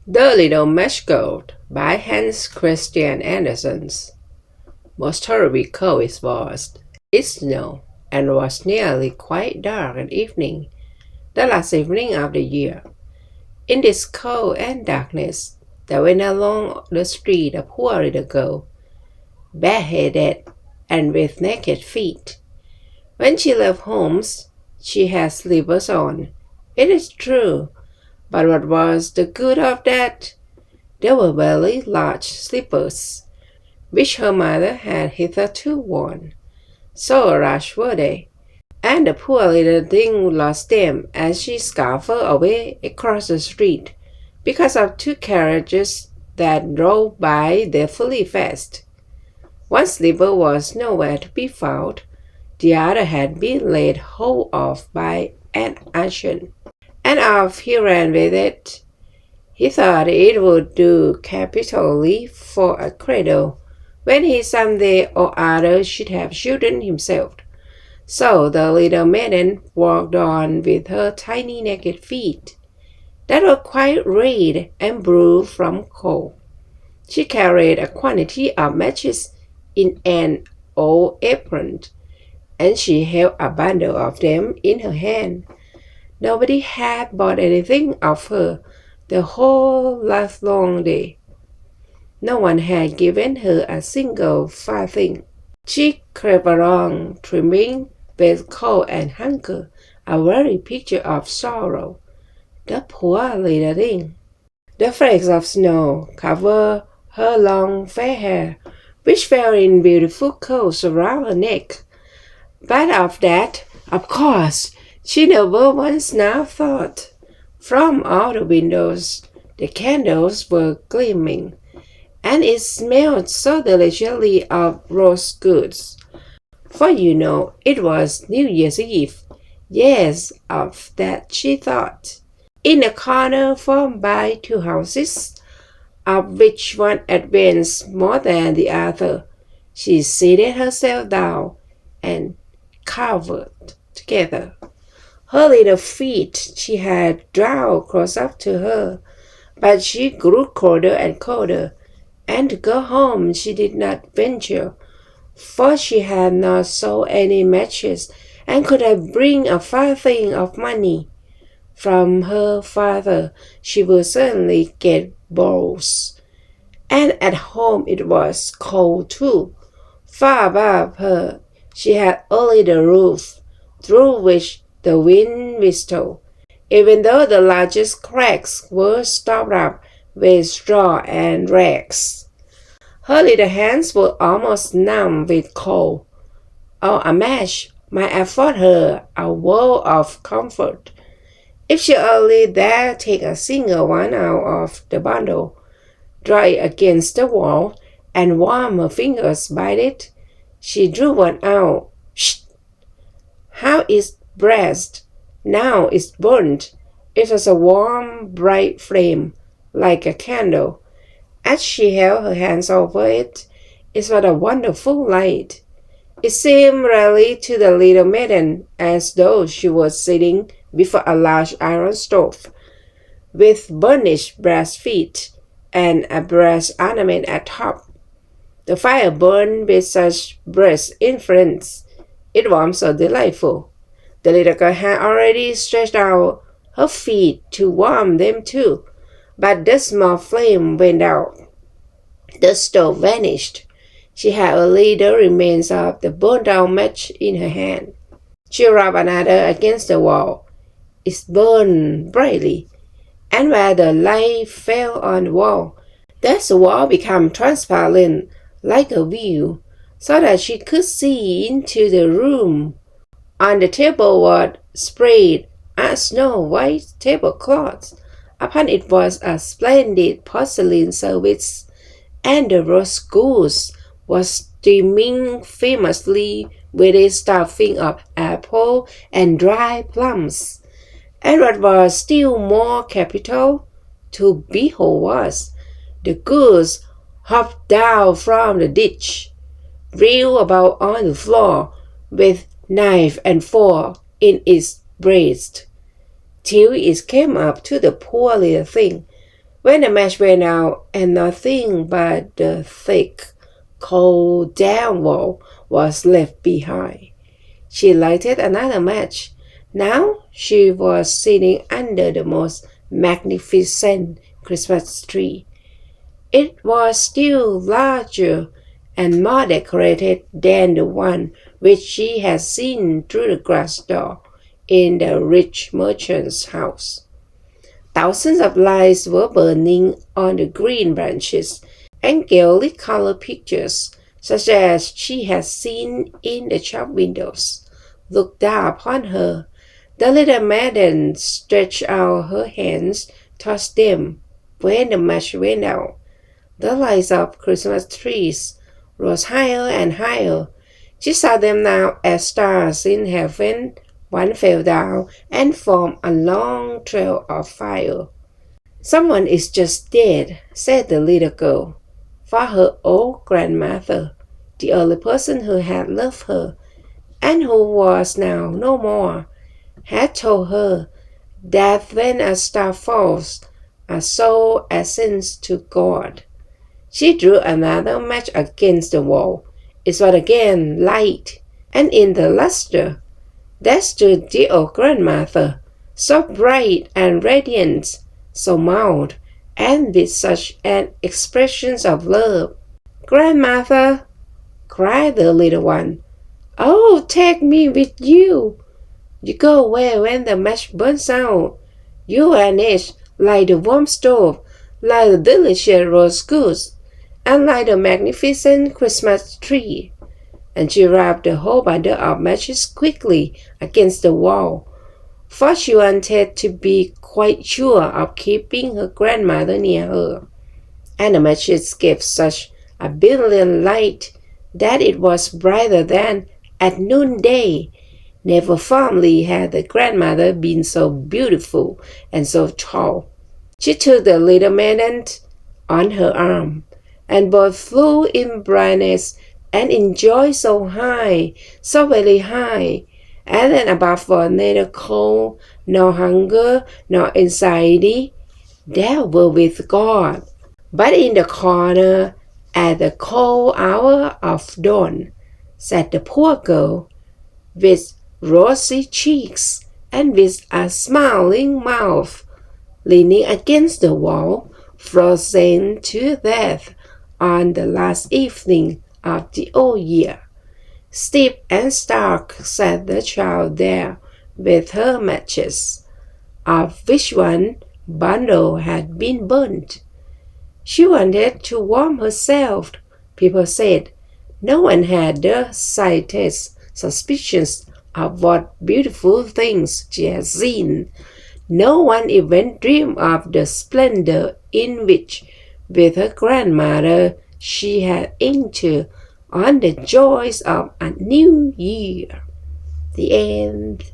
The Little Match Girl by Hans Christian Andersen. Most horribly cold it was. It snowed, and was nearly quite dark at evening, the last evening of the year. In this cold and darkness, there went along the street a poor little girl, bareheaded and with naked feet. When she left home, she had slippers on. It is true, but what was the good of that? They were very large slippers, which her mother had hitherto worn. So large were they, and the poor little thing lost them as she scampered away across the street, because of two carriages that drove by fully fast. One slipper was nowhere to be found, the other had been laid hold of by an urchin, and off he ran with it. He thought it would do capitally for a cradle when he some day or other should have children himself. So the little maiden walked on with her tiny naked feet, that were quite red and blue from cold. She carried a quantity of matches in an old apron, and she held a bundle of them in her hand. Nobody had bought anything of her the whole last long day. No one had given her a single farthing. She crept along, trembling with cold and hunger, a very picture of sorrow. The poor little thing. The flakes of snow covered her long fair hair, which fell in beautiful curls around her neck. But of that, of course, she never once now thought. From all the windows, the candles were gleaming, and it smelled so deliciously of roast goods. For you know, it was New Year's Eve. Yes, of that she thought. In a corner formed by two houses, of which one advanced more than the other, she seated herself down and covered together. Her little feet she had drawn close up to her, but she grew colder and colder, and to go home she did not venture, for she had not sold any matches, and could not bring a farthing of money. From her father she would certainly get balls, and at home it was cold too. Far above her she had only the roof, through which the wind whistled, even though the largest cracks were stopped up with straw and rags. Her little hands were almost numb with cold. Oh, a match might afford her a world of comfort, if she only dared take a single one out of the bundle, draw it against the wall, and warm her fingers by it. She drew one out. Shh! How is breast? Now it's burnt. It was a warm, bright flame, like a candle. As she held her hands over it, it was a wonderful light. It seemed really to the little maiden as though she was sitting before a large iron stove, with burnished brass feet and a brass ornament at top. The fire burned with such brisk influence. It was so delightful. The little girl had already stretched out her feet to warm them too, but the small flame went out. The stove vanished. She had only the remains of the burned-out match in her hand. She rubbed another against the wall. It burned brightly, and where the light fell on the wall, the wall became transparent like a veil, so that she could see into the room. On the table was spread a snow-white tablecloth. Upon it was a splendid porcelain service, and the roast goose was steaming famously with a stuffing of apple and dry plums. And what was still more capital to behold was, the goose hopped down from the ditch, reeled about on the floor, with knife and fork in its breast, till it came up to the poor little thing, When the match went out and nothing but the thick, cold down wall was left behind, she lighted another match. Now she was sitting under the most magnificent Christmas tree. It was still larger and more decorated than the one which she had seen through the glass door in the rich merchant's house. Thousands of lights were burning on the green branches, and gaily colored pictures, such as she had seen in the shop windows, looked down upon her. The little maiden stretched out her hands towards them when the match went out. The lights of Christmas trees rose higher and higher. She saw them now as stars in heaven. One fell down and formed a long trail of fire. Someone is just dead, said the little girl, for her old grandmother, the only person who had loved her, and who was now no more, had told her that when a star falls, a soul ascends to God. She drew another match against the wall. It was again light, and in the lustre, there stood the old grandmother, so bright and radiant, so mild, and with such an expression of love. "Grandmother," cried the little one, "oh, take me with you. You go away when the match burns out. You vanish like the warm stove, like the delicious roast goose, and like the magnificent Christmas tree." And she wrapped the whole bundle of matches quickly against the wall, for she wanted to be quite sure of keeping her grandmother near her. And the matches gave such a brilliant light that it was brighter than at noonday. Never formerly had the grandmother been so beautiful and so tall. She took the little maiden on her arm, and both flew in brightness and in joy so high, so very high, and then above all neither cold, nor hunger, nor anxiety. They were with God. But in the corner, at the cold hour of dawn, sat the poor girl, with rosy cheeks and with a smiling mouth, leaning against the wall, frozen to death on the last evening of the old year. Stiff and stark sat the child there with her matches, of which one bundle had been burnt. She wanted to warm herself, people said. No one had the slightest suspicions of what beautiful things she had seen. No one even dreamed of the splendor in which, with her grandmother, she had entered on the joys of a new year. The end.